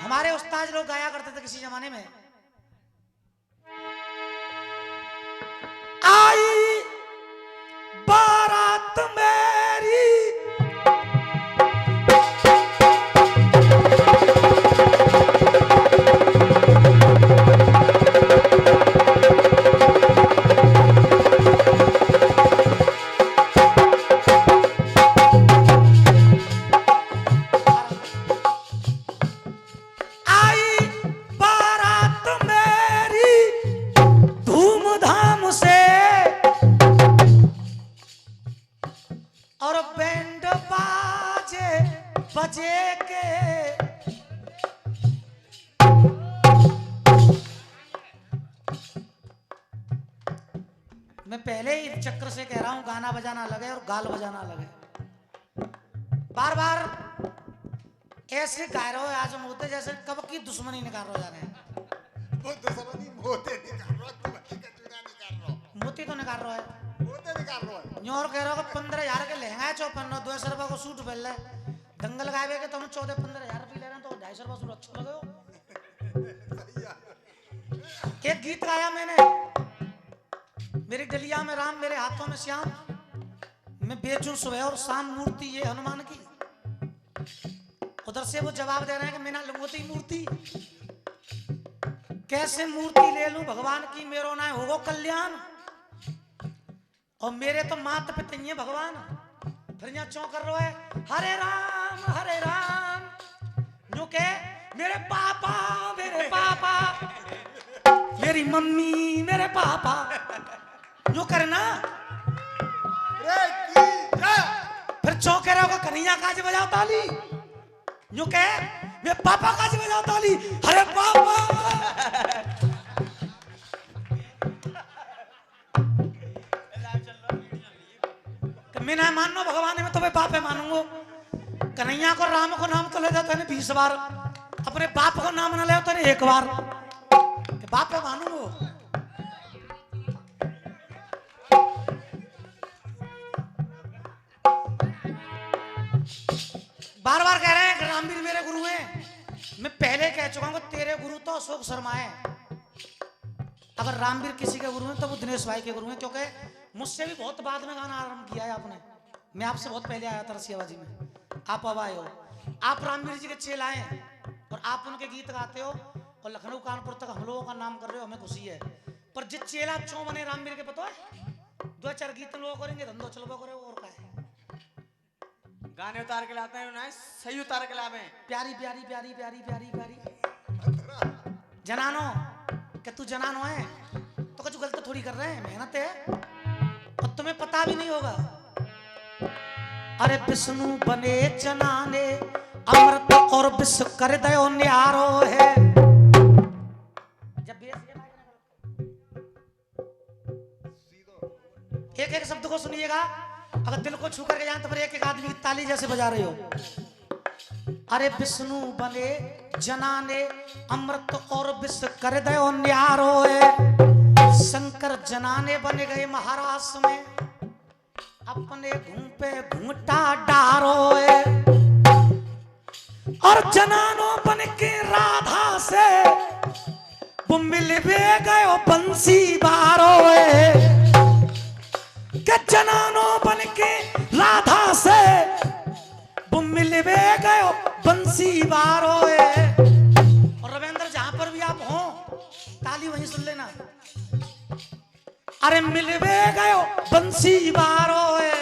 हमारे उस्ताद लोग गाया करते थे किसी जमाने में, आई बारात मेरी बजे के मैं पहले ही चक्कर से कह रहा हूं गाना बजाना लगे और गाल बजाना लगे। बार बार ऐसे गा रहे हो आज मोते जैसे कब की दुश्मनी निकाल रहे जा रहे हैं। वो दुश्मनी मोते निकाल रहा, तू बच्चे का चुना निकाल रहा। मोती तो निकाल रहा है, मोते निकाल रहा है। न्योर कह रहा हो 15,000 के लहंगा है 54 200 रुपए को सूट पहन ले दंगल गावे के तुम 14-15,000 रुपये ले रहे तो 250 रुपये सूट अच्छा लगे हो। एक गीत गाया मैंने, मेरी गलिया में राम मेरे हाथों में श्याम, मैं बेचूं सुबह और शाम मूर्ति ये हनुमान की। उधर से वो जवाब दे रहे हैं कि मैं ना लंगोती मूर्ति, कैसे मूर्ति ले लूं भगवान की, मेरो ना होगो कल्याण और मेरे तो मात पिता ही है भगवान। फिर यहाँ चौंक कर रहा है हरे राम जो के मेरे पापा मेरी मम्मी मेरे पापा जो करना। फिर चौंके रहोगा कन्हैया काज बजाओ ताली, जो के मेरे पापा काज बजाओ ताली, अरे पापा मैं ना मानो भगवान में तुम्हें बाप है मानूंगो। कन्हैया को राम को नाम तो ले जाते हैं 20 बार, अपने बाप को नाम ना ले तो एक बार बाप है मानूंगो। बार बार कह रहे हैं कि रामवीर मेरे गुरु हैं। मैं पहले कह चुका हूं तेरे गुरु तो अशोक शर्मा है, अगर रामवीर किसी के गुरु हैं तो वो दिनेश भाई के गुरु हैं, क्योंकि मुझसे भी बहुत बाद में गाना आरंभ किया है आपने। मैं आपसे बहुत पहले आया था रसियाबाजी में, आप अब आए हो। आप रामवीर जी के चेला हैं और आप उनके गीत गाते हो और लखनऊ कानपुर तक हम लोगों का नाम कर रहे हो, हमें खुशी है। पर जिस चेला चो बने रामवीर के पता है 2-4 गीत लोग करेंगे धंधो चलबो करे और का है। गाने उतार के लाते हैं ना, सही उतार के लावे प्यारी प्यारी प्यारी प्यारी प्यारी प्यारी जनानो क्या तू जनानो है तो कुछ गलत थोड़ी कर रहे हैं, मेहनत है और तुम्हें पता भी नहीं होगा। अरे विष्णु बने जनाने अमृत और विष कर दयो न्यारो है। जब एक एक शब्द को सुनिएगा, अगर दिल को छू करके जाए तो फिर एक एक आदमी की ताली जैसे बजा रहे हो। अरे विष्णु बने जनाने अमृत और विष कर दयो न्यारो है। शंकर जनाने बन गए महाराष्ट्र में, अपने घूम पे घूंटा डारो है। और जनानो बन के राधा से वो मिल भी गयो बंसी बारो है। के जनानो बन के राधा से वो मिल भी गयो बंसी बारो है। और रविंद्र जहां पर भी आप हो ताली वहीं सुन लेना। अरे मिलवे गयो बंसी बारो है,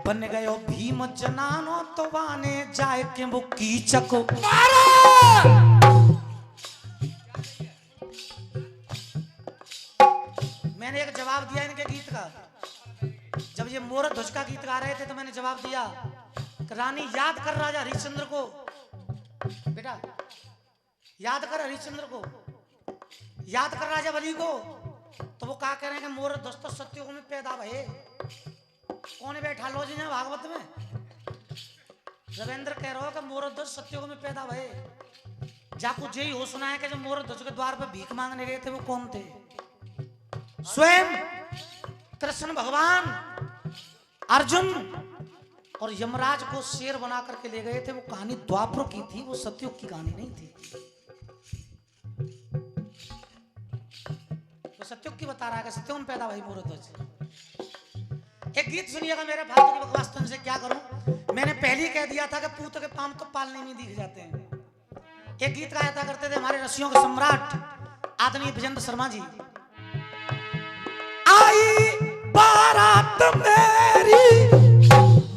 बन गयो भीम जनानो तो वाने जाए के वो कीचक मारो। मैंने एक जवाब दिया इनके गीत का, जब ये मोर ध्वज का गीत गा रहे थे तो मैंने जवाब दिया कि रानी याद कर राजा हरिश्चंद्र को, बेटा याद कर हरिश्चंद्र को, याद कर राजा बलि को। तो वो क्या कह रहे हैं कि मोर ध्वज तो सत्युग में पैदा भये। कौन बैठा लो जी भागवत में, रविंद्र कह रहे हो कि मोर ध्वज सत्युग में पैदा भये। जाकू यही हो सुना है कि जब मोर ध्वज के द्वार पर भीख मांगने गए थे वो कौन थे? स्वयं कृष्ण भगवान। अर्जुन और यमराज को शेर बना करके ले गए थे। वो कहानी द्वापर की थी, वो सतयुग की कहानी नहीं थी। तो सतयुग की बता रहा है कि सत्युग में पैदा भाई मुहूर्त। एक गीत सुनिएगा मेरे फालतू की बकवास तो इनसे क्या करूं। मैंने पहले ही कह दिया था कि पूत के पाम तो पालने में दिख जाते हैं। एक गीत गाया करते थे हमारे रसियों के सम्राट आदरणीय विजेंद्र शर्मा जी। आई बारात मेरी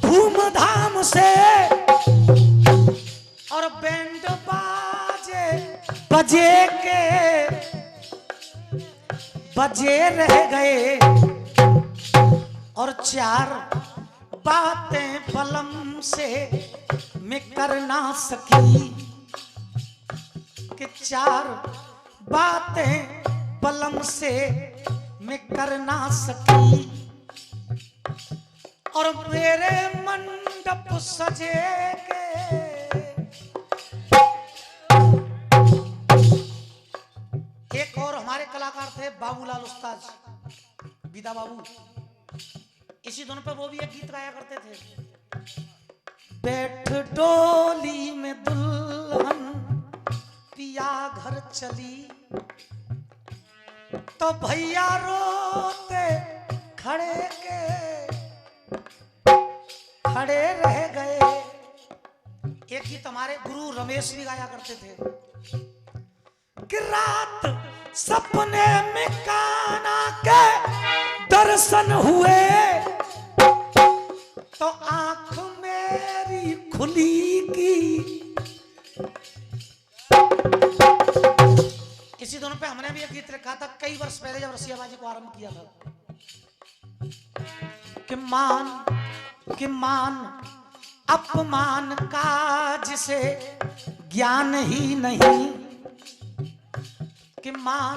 धूमधाम से और बैंड बाजे बजे के बजे रह गए और चार बातें पलम से मैं कर ना सकी कि चार बातें पलम से मैं कर ना सकी और मेरे मंडप सजे के एक और हमारे कलाकार थे बाबूलाल उस्ताद गीता बाबू। इसी धुन पे वो भी एक गीत गाया करते थे। बैठ डोली में दुल्हन पिया घर चली तो भैया रोते खड़े रह गए। एक गीत हमारे गुरु रमेश भी गाया करते थे कि रात सपने में कान्हा के दर्शन हुए तो आंख मेरी खुली की। इसी दोनों पे हमने भी एक गीत लिखा था कई वर्ष पहले जब रसियाबाजी को आरंभ किया था कि मान अपमान का जिसे ज्ञान ही नहीं कि मान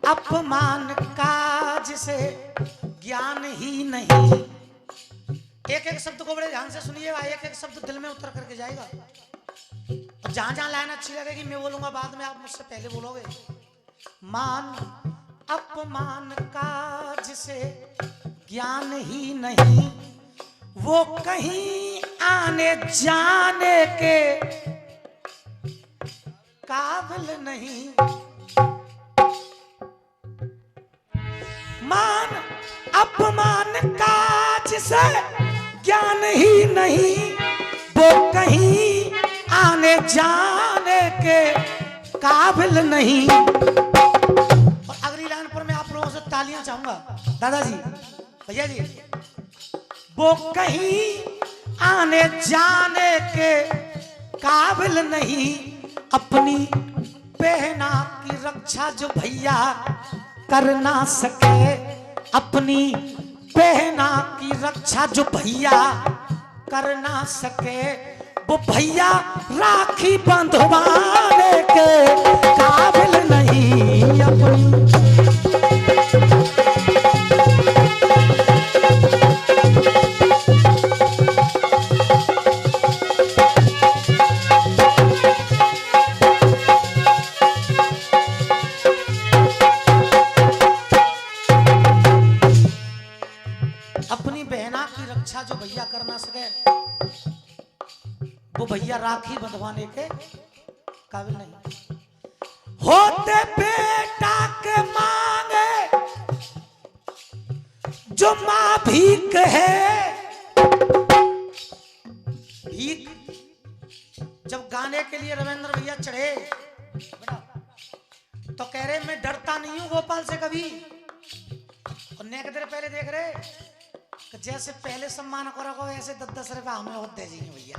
अपमान का जिसे ज्ञान ही नहीं। एक एक शब्द को बड़े ध्यान से सुनिएगा, एक एक शब्द दिल में उतर करके जाएगा। जहां जहां लाइन अच्छी लगेगी मैं बोलूंगा, बाद में आप मुझसे पहले बोलोगे। मान अपमान का जिसे ज्ञान ही नहीं वो कहीं आने जाने के काबिल नहीं। मान अपमान का जिसे ज्ञान ही नहीं वो कहीं आने जाने के काबिल नहीं। और अगली लाइन पर मैं आप लोगों से तालियां चाहूंगा दादाजी भैया जी। वो कहीं आने जाने के काबिल नहीं अपनी बहना की रक्षा जो भैया कर ना सके। अपनी बहना की रक्षा जो भैया कर ना सके वो भैया राखी बंधवाने के काबिल नहीं। अपनी अपनी बहना की रक्षा जो भैया कर ना सके वो भैया राखी बंधवाने के काबिल नहीं। होते बेटा के मांगे जो मां भीख है। भीख जब गाने के लिए रविंद्र भैया चढ़े तो कह रहे मैं डरता नहीं हूं गोपाल से कभी। और नेक देर पहले देख रहे कि जैसे पहले सम्मान करो ऐसे 10-10 रुपया हमें और दे देंगे भैया।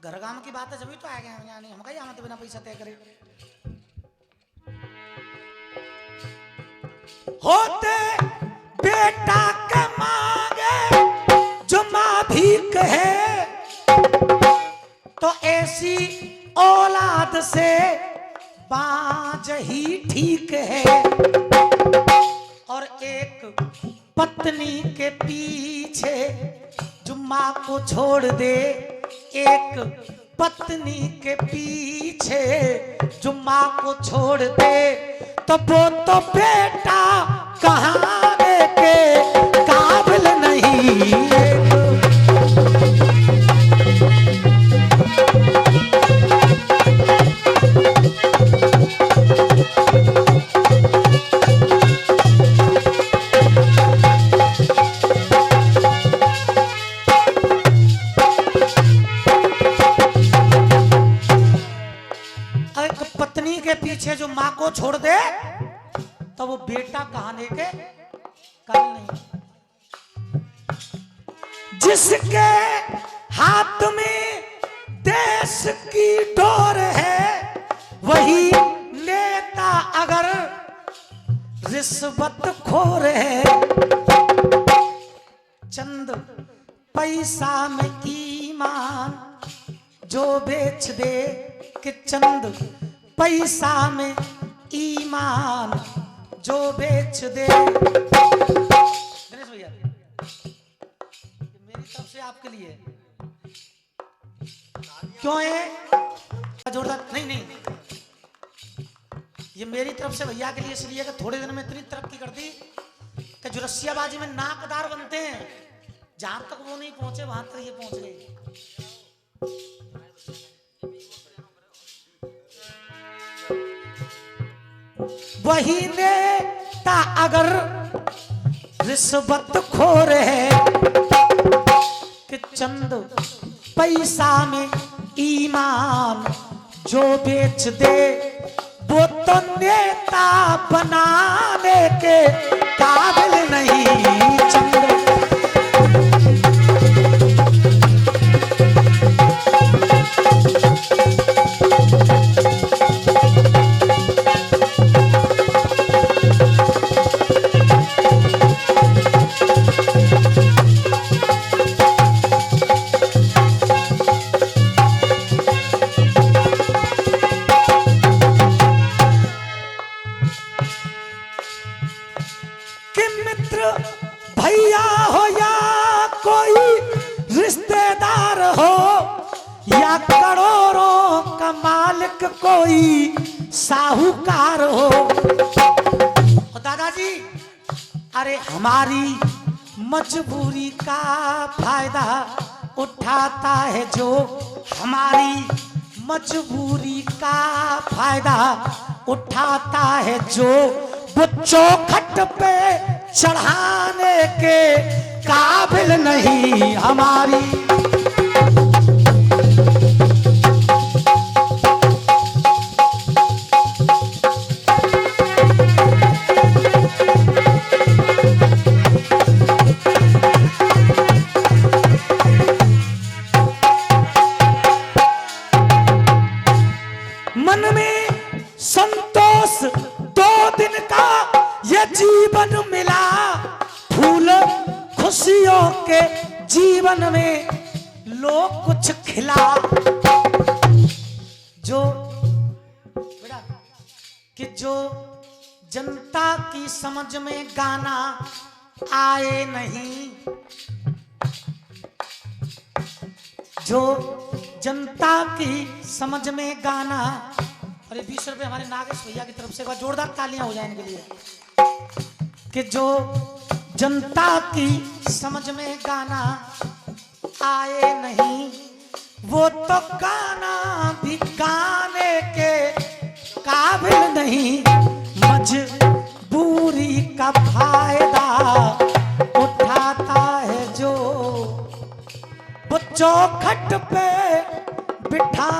घर गांव की बात है जब तो आ गए हम। यानी हम कहीं आना तो बिना पैसा तय करे। होते बेटा के मांगे जो मां भीख है तो ऐसी औलाद से बाज ही ठीक है। और एक पत्नी के पीछे जुम्मा को छोड़ दे, एक पत्नी के पीछे जुम्मा को छोड़ दे, तो वो तो बेटा कहाने के काबिल नहीं। पत्नी के पीछे जो माँ को छोड़ दे तो वो बेटा कहाने के काबिल नहीं। जिसके हाथ में देश की डोर है वही नेता अगर रिश्वत खोर है। चंद पैसा में ईमान जो बेच दे, कि चंद पैसा में ईमान जो बेच दे। गणेश भैया मेरी तरफ से आपके लिए क्यों है जोरदार? नहीं, ये मेरी तरफ से भैया के लिए इसलिए कि थोड़े दिन में इतनी तरक्की कर दी कि जो रस्सियाबाजी में नाकदार बनते हैं, जहां तक वो नहीं पहुंचे वहां तक ये पहुंच गए। वही नेता अगर रिश्वत खोर है, कि चंद पैसा में ईमान जो बेच दे, वो तो नेता बनाने के काबिल नहीं। चंद भैया हो या कोई रिश्तेदार हो या करोड़ों का मालिक कोई साहूकार हो। दादाजी अरे हमारी मजबूरी का फायदा उठाता है जो, हमारी मजबूरी का फायदा उठाता है जो, वो चौखट पे चढ़ाने के काबिल नहीं। हमारी मन में संतोष 2 दिन का ये जीवन मिला, फूल खुशियों के जीवन में लो कुछ खिला। जो बेटा कि जो जनता की समझ में गाना आए नहीं, जो जनता की समझ में गाना। अरे 20 रुपए हमारे नागेश भैया की तरफ से जोरदार तालियां हो जाए इनके लिए। कि जो जनता की समझ में गाना आए नहीं, वो तो गाना भी गाने के काबिल नहीं। मजबूरी का फायदा उठाता है जो, वो चौखट पे बिठा